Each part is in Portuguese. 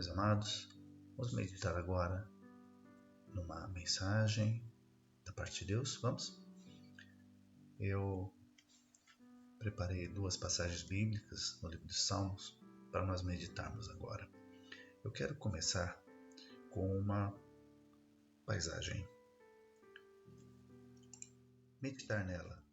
Meus amados, vamos meditar agora numa mensagem da parte de Deus. Vamos? Eu preparei 2 passagens bíblicas no livro dos Salmos para nós meditarmos agora. Eu quero começar com uma paisagem. Meditar nela,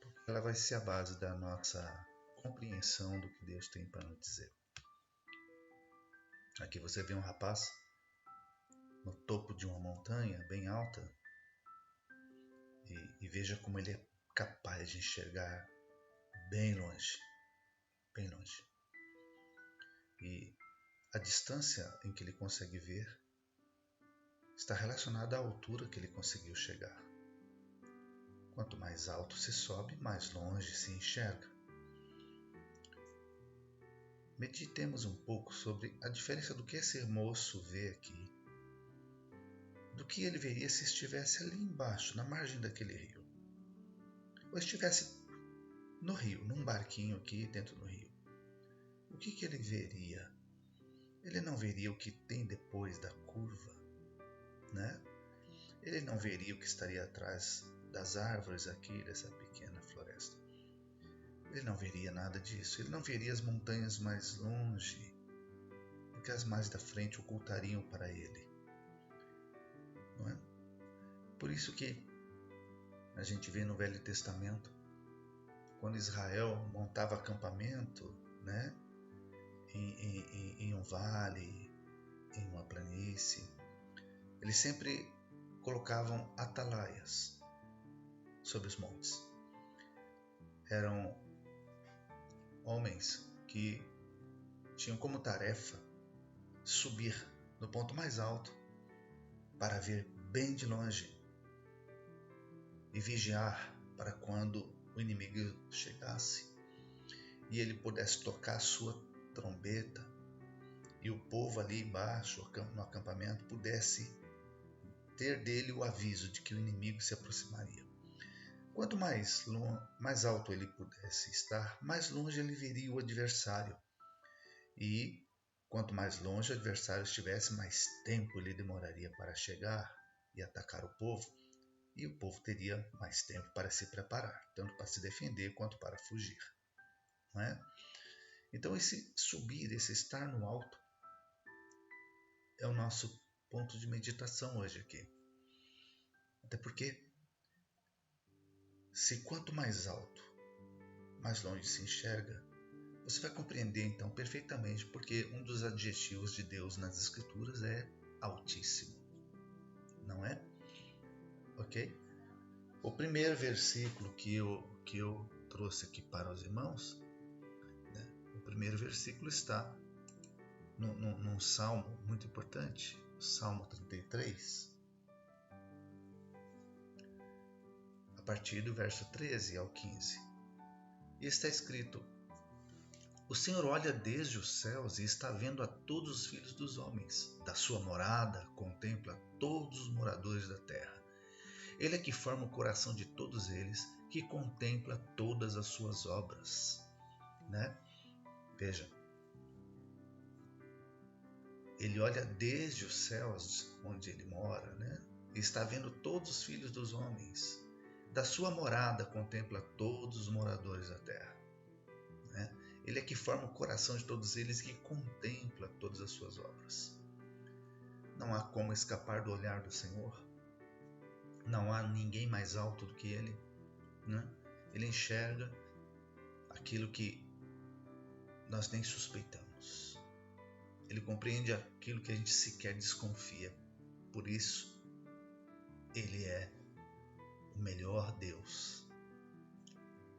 porque ela vai ser a base da nossa compreensão do que Deus tem para nos dizer. Aqui você vê um rapaz no topo de uma montanha bem alta e veja como ele é capaz de enxergar bem longe, bem longe. E a distância em que ele consegue ver está relacionada à altura que ele conseguiu chegar. Quanto mais alto se sobe, mais longe se enxerga. Meditemos um pouco sobre a diferença do que esse moço vê aqui, do que ele veria se estivesse ali embaixo, na margem daquele rio, ou estivesse no rio, num barquinho aqui dentro do rio. O que ele veria? Ele não veria o que tem depois da curva, né? Ele não veria o que estaria atrás das árvores aqui dessa pequena floresta. Ele não veria nada disso. Ele não veria as montanhas mais longe, porque as mais da frente ocultariam para ele, não é? Por isso que a gente vê no Velho Testamento, quando Israel montava acampamento, né, em um vale, em uma planície, eles sempre colocavam atalaias sobre os montes. Eram homens que tinham como tarefa subir no ponto mais alto para ver bem de longe e vigiar para quando o inimigo chegasse e ele pudesse tocar a sua trombeta e o povo ali embaixo no acampamento pudesse ter dele o aviso de que o inimigo se aproximaria. Quanto mais alto ele pudesse estar, mais longe ele veria o adversário. E quanto mais longe o adversário estivesse, mais tempo ele demoraria para chegar e atacar o povo. E o povo teria mais tempo para se preparar, tanto para se defender quanto para fugir, não é? Então esse subir, esse estar no alto, é o nosso ponto de meditação hoje aqui. Até porque, se quanto mais alto, mais longe se enxerga, você vai compreender então perfeitamente porque um dos adjetivos de Deus nas Escrituras é Altíssimo, não é? Ok? O primeiro versículo que eu trouxe aqui para os irmãos, né? O primeiro versículo está num salmo muito importante, Salmo 33, a partir do verso 13 ao 15. E está escrito: O Senhor olha desde os céus e está vendo a todos os filhos dos homens. Da sua morada contempla todos os moradores da terra. Ele é que forma o coração de todos eles, que contempla todas as suas obras, né? Veja, ele olha desde os céus onde ele mora, né? E está vendo todos os filhos dos homens. Da sua morada contempla todos os moradores da terra, né? Ele é que forma o coração de todos eles, que contempla todas as suas obras. Não há como escapar do olhar do Senhor. Não há ninguém mais alto do que ele, né? Ele enxerga aquilo que nós nem suspeitamos. Ele compreende aquilo que a gente sequer desconfia. Por isso, ele é o melhor Deus,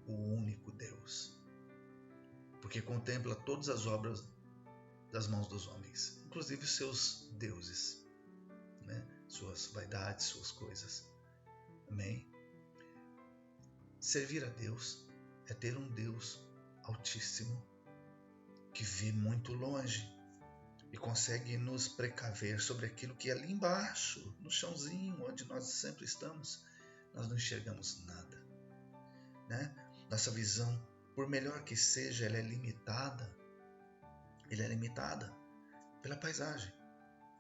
o único Deus, porque contempla todas as obras das mãos dos homens, inclusive os seus deuses, né? Suas vaidades, suas coisas. Amém? Servir a Deus é ter um Deus altíssimo que vê muito longe e consegue nos precaver sobre aquilo que ali embaixo, no chãozinho onde nós sempre estamos, nós não enxergamos nada, né? Nossa visão, por melhor que seja, ela é limitada. Ele é limitada pela paisagem,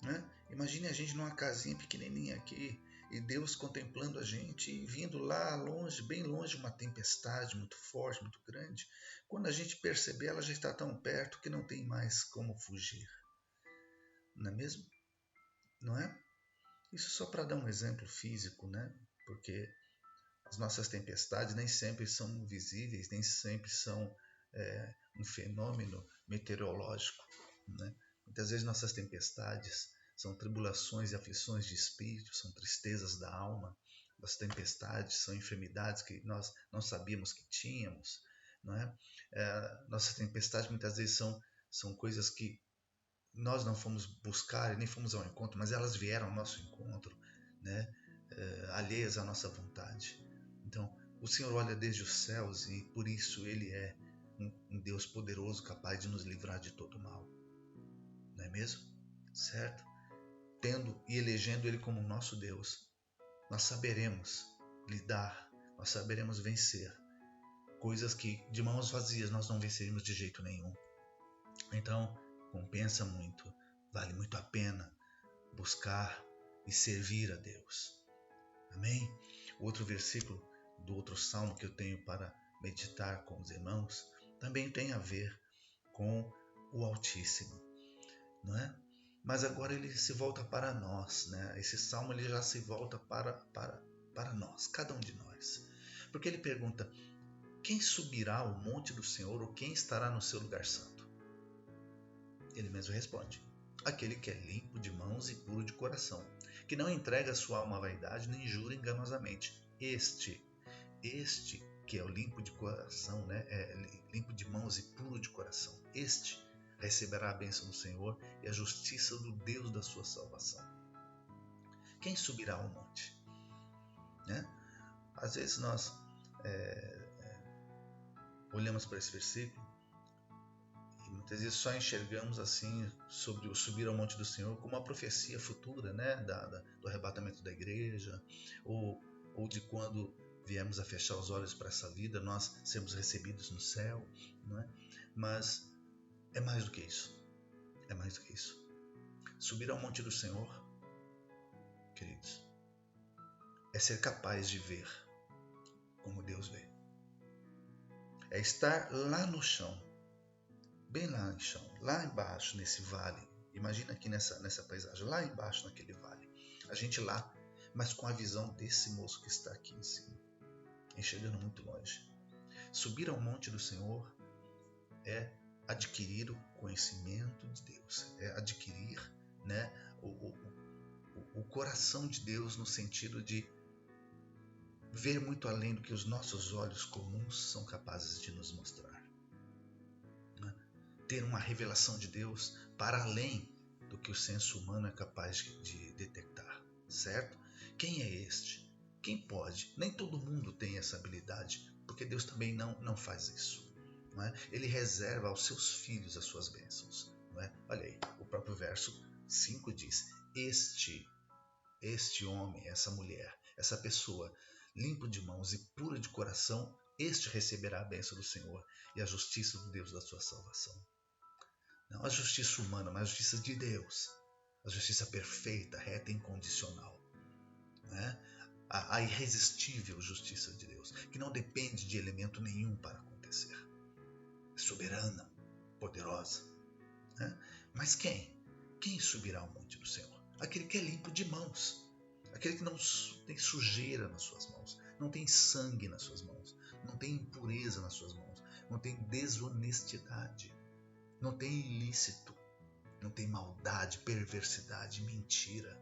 né? Imagine a gente numa casinha pequenininha aqui e Deus contemplando a gente e vindo lá longe, bem longe, uma tempestade muito forte, muito grande. Quando a gente perceber, ela já está tão perto que não tem mais como fugir, não é mesmo? Não é? Isso só para dar um exemplo físico, né? Porque as nossas tempestades nem sempre são visíveis, nem sempre são um fenômeno meteorológico, né? Muitas vezes nossas tempestades são tribulações e aflições de espírito, são tristezas da alma. As tempestades são enfermidades que nós não sabíamos que tínhamos, não é? Nossas tempestades muitas vezes são coisas que nós não fomos buscar e nem fomos ao encontro, mas elas vieram ao nosso encontro, né? Alheias à nossa vontade. Então, o Senhor olha desde os céus e por isso Ele é um Deus poderoso, capaz de nos livrar de todo mal. Não é mesmo? Certo? Tendo e elegendo Ele como nosso Deus, nós saberemos lidar, nós saberemos vencer coisas que de mãos vazias nós não venceríamos de jeito nenhum. Então, compensa muito, vale muito a pena buscar e servir a Deus. Amém? Outro versículo do outro salmo que eu tenho para meditar com os irmãos também tem a ver com o Altíssimo, não é? Mas agora ele se volta para nós, né? Esse salmo ele já se volta para nós, cada um de nós. Porque ele pergunta: quem subirá ao monte do Senhor ou quem estará no seu lugar santo? Ele mesmo responde: aquele que é limpo de mãos e puro de coração, que não entrega sua alma à vaidade nem jura enganosamente. Este que é o limpo de coração, né? Limpo de mãos e puro de coração. Este receberá a bênção do Senhor e a justiça do Deus da sua salvação. Quem subirá ao monte? Né? Às vezes nós olhamos para esse versículo e muitas vezes só enxergamos assim sobre o subir ao monte do Senhor como uma profecia futura, né? Do arrebatamento da igreja ou de quando viemos a fechar os olhos para essa vida, nós sermos recebidos no céu, não é? Mas é mais do que isso. É mais do que isso. Subir ao monte do Senhor, queridos, é ser capaz de ver como Deus vê. É estar lá no chão, bem lá no chão, lá embaixo nesse vale. Imagina aqui nessa paisagem, lá embaixo naquele vale. A gente lá, mas com a visão desse moço que está aqui em cima, enxergando muito longe. Subir ao monte do Senhor é adquirir o conhecimento de Deus, é adquirir, né, o coração de Deus no sentido de ver muito além do que os nossos olhos comuns são capazes de nos mostrar. Né? Ter uma revelação de Deus para além do que o senso humano é capaz de detectar, certo? Quem é este? Quem pode? Nem todo mundo tem essa habilidade, porque Deus também não faz isso. Não é? Ele reserva aos seus filhos as suas bênçãos. Não é? Olha aí, o próprio verso 5 diz: este homem, essa mulher, essa pessoa, limpo de mãos e puro de coração, este receberá a bênção do Senhor e a justiça do Deus da sua salvação. Não a justiça humana, mas a justiça de Deus. A justiça perfeita, reta e incondicional. Né? A irresistível justiça de Deus, que não depende de elemento nenhum para acontecer. É soberana, poderosa. Né? Mas quem? Quem subirá ao monte do Senhor? Aquele que é limpo de mãos. Aquele que não tem sujeira nas suas mãos, não tem sangue nas suas mãos, não tem impureza nas suas mãos, não tem desonestidade, não tem ilícito, não tem maldade, perversidade, mentira,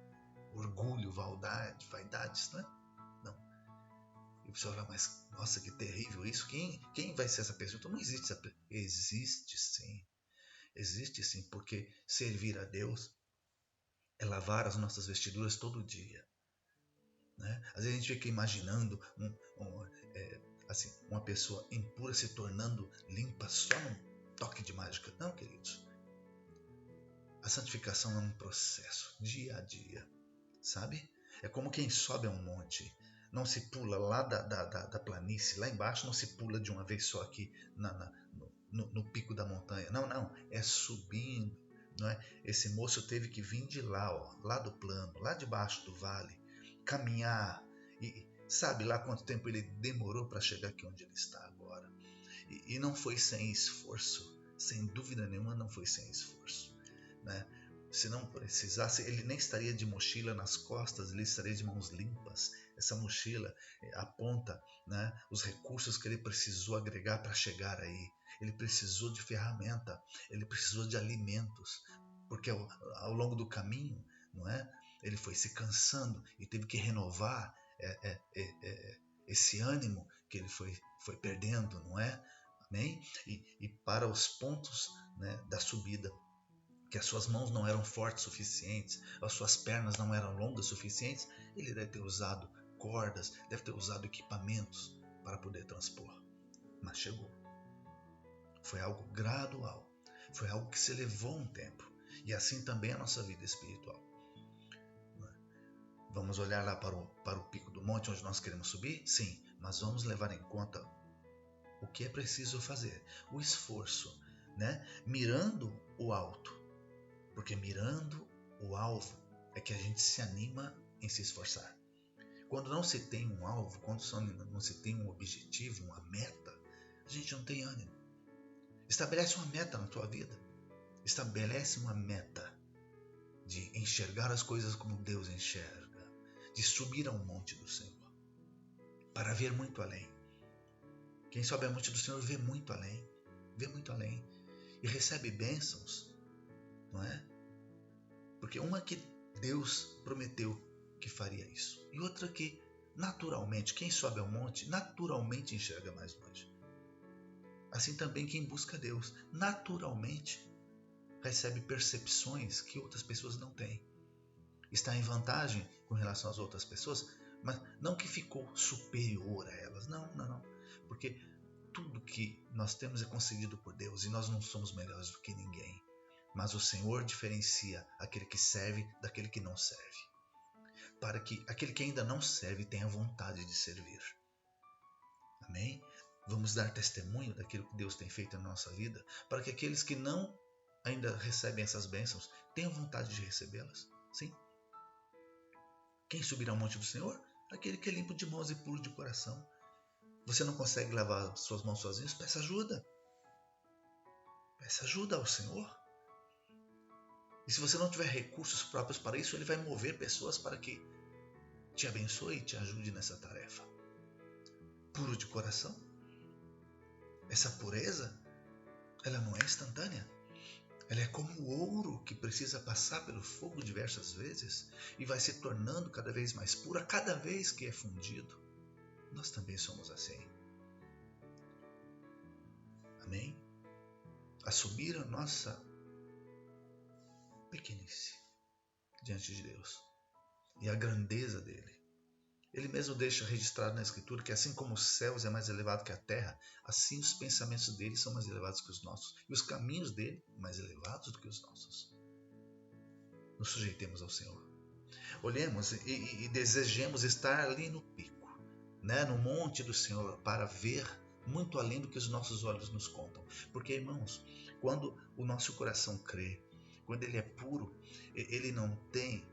orgulho, vaidades, né? Não. E você olha, mas nossa, que terrível isso. Quem vai ser essa pessoa? Então não existe essa pessoa. Existe sim. Existe sim, porque servir a Deus é lavar as nossas vestiduras todo dia. Né? Às vezes a gente fica imaginando assim, uma pessoa impura se tornando limpa só num toque de mágica. Não, queridos. A santificação é um processo, dia a dia, sabe? É como quem sobe a um monte. Não se pula lá da planície, lá embaixo não se pula de uma vez só aqui no pico da montanha. Não, não, é subindo. Não é? Esse moço teve que vir de lá, ó, lá do plano, lá debaixo do vale, caminhar. E sabe lá quanto tempo ele demorou para chegar aqui onde ele está agora? E não foi sem esforço, sem dúvida nenhuma não foi sem esforço, né? Se não precisasse, ele nem estaria de mochila nas costas, ele estaria de mãos limpas. Essa mochila aponta, né, os recursos que ele precisou agregar para chegar aí. Ele precisou de ferramenta, ele precisou de alimentos, porque ao longo do caminho, não é? Ele foi se cansando e teve que renovar esse ânimo que ele foi perdendo, não é? Amém? E para os pontos, né, da subida, que as suas mãos não eram fortes o suficientes, as suas pernas não eram longas o suficientes, ele deve ter usado cordas, deve ter usado equipamentos para poder transpor. Mas chegou. Foi algo gradual, foi algo que se levou um tempo. E assim também a nossa vida espiritual. Vamos olhar lá para o pico do monte onde nós queremos subir? Sim, mas vamos levar em conta o que é preciso fazer, o esforço, né? Mirando o alto. Porque mirando o alvo é que a gente se anima em se esforçar. Quando não se tem um alvo, quando não se tem um objetivo, uma meta, a gente não tem ânimo. Estabelece uma meta na tua vida. Estabelece uma meta de enxergar as coisas como Deus enxerga, de subir ao monte do Senhor, para ver muito além. Quem sobe ao monte do Senhor vê muito além e recebe bênçãos, não é? Porque uma que Deus prometeu que faria isso. E outra que, naturalmente, quem sobe ao monte, naturalmente enxerga mais longe. Assim também quem busca Deus, naturalmente, recebe percepções que outras pessoas não têm. Está em vantagem com relação às outras pessoas, mas não que ficou superior a elas. Não, não, não. Porque tudo que nós temos é concedido por Deus e nós não somos melhores do que ninguém. Mas o Senhor diferencia aquele que serve daquele que não serve, para que aquele que ainda não serve tenha vontade de servir. Amém? Vamos dar testemunho daquilo que Deus tem feito na nossa vida, para que aqueles que não ainda recebem essas bênçãos tenham vontade de recebê-las. Sim. Quem subirá ao monte do Senhor? Aquele que é limpo de mãos e puro de coração. Você não consegue lavar suas mãos sozinho? Peça ajuda. Peça ajuda ao Senhor. E se você não tiver recursos próprios para isso, Ele vai mover pessoas para que te abençoe e te ajude nessa tarefa. Puro de coração. Essa pureza, ela não é instantânea. Ela é como o ouro que precisa passar pelo fogo diversas vezes e vai se tornando cada vez mais pura cada vez que é fundido. Nós também somos assim. Amém? Assumir a nossa pequenice diante de Deus e a grandeza dele. Ele mesmo deixa registrado na Escritura que assim como os céus é mais elevado que a terra, assim os pensamentos dele são mais elevados que os nossos e os caminhos dele mais elevados do que os nossos. Nos sujeitemos ao Senhor. Olhemos e desejemos estar ali no pico, né, no monte do Senhor, para ver muito além do que os nossos olhos nos contam. Porque, irmãos, quando o nosso coração crê, quando ele é puro, ele não tem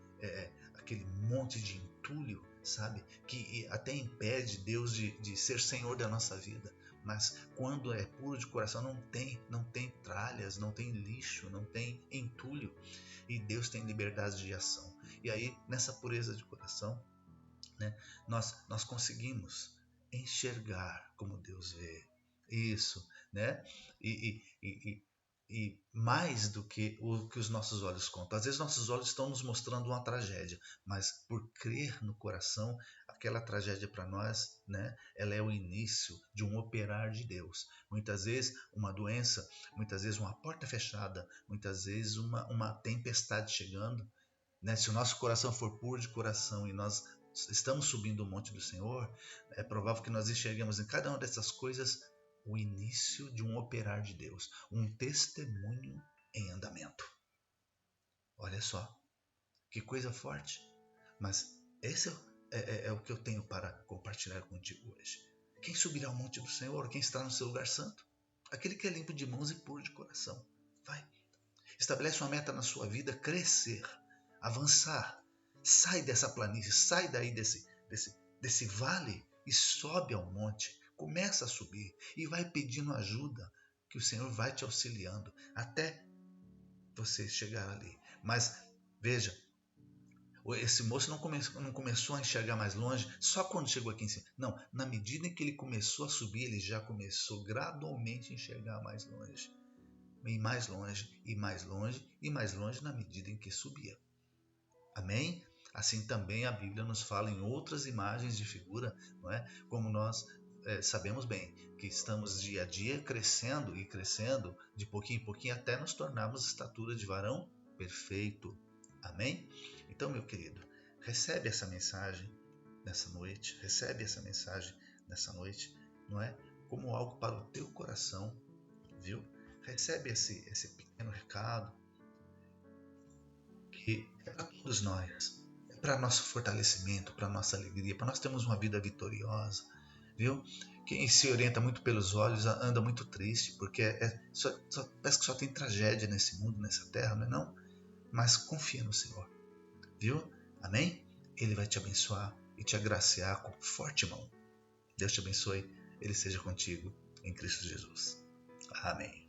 aquele monte de entulho, sabe, que até impede Deus de ser Senhor da nossa vida. Mas quando é puro de coração, não tem tralhas, não tem lixo, não tem entulho. E Deus tem liberdade de ação. E aí, nessa pureza de coração, né, nós conseguimos enxergar como Deus vê. Isso, né? E mais do que o que os nossos olhos contam. Às vezes nossos olhos estão nos mostrando uma tragédia, mas por crer no coração, aquela tragédia para nós, né, ela é o início de um operar de Deus. Muitas vezes uma doença, muitas vezes uma porta fechada, muitas vezes uma tempestade chegando, né? Se o nosso coração for puro de coração e nós estamos subindo o monte do Senhor, é provável que nós enxerguemos em cada uma dessas coisas o início de um operar de Deus, um testemunho em andamento. Olha só, que coisa forte. Mas esse é o que eu tenho para compartilhar contigo hoje. Quem subirá ao monte do Senhor? Quem está no seu lugar santo? aquele que é limpo de mãos e puro de coração. Vai. Estabelece uma meta na sua vida, crescer, avançar. Sai dessa planície, sai daí desse vale e sobe ao monte. Começa a subir e vai pedindo ajuda, que o Senhor vai te auxiliando até você chegar ali. Mas veja, esse moço não começou a enxergar mais longe só quando chegou aqui em cima. Não, na medida em que ele começou a subir, ele já começou gradualmente a enxergar mais longe. E mais longe, e mais longe, e mais longe na medida em que subia. Amém? Assim também a Bíblia nos fala em outras imagens de figura, não é? Como nós sabemos bem, que estamos dia a dia crescendo e crescendo, de pouquinho em pouquinho, até nos tornarmos estatura de varão perfeito. Amém? Então, meu querido, recebe essa mensagem nessa noite, recebe essa mensagem nessa noite, não é? Como algo para o teu coração, viu? Recebe esse pequeno recado, que é para todos nós, é para nosso fortalecimento, para nossa alegria, para nós termos uma vida vitoriosa, viu? Quem se orienta muito pelos olhos anda muito triste, porque parece que só tem tragédia nesse mundo, nessa terra, não é não? Mas confia no Senhor, viu? Amém? Ele vai te abençoar e te agraciar com forte mão. Deus te abençoe, Ele seja contigo em Cristo Jesus. Amém.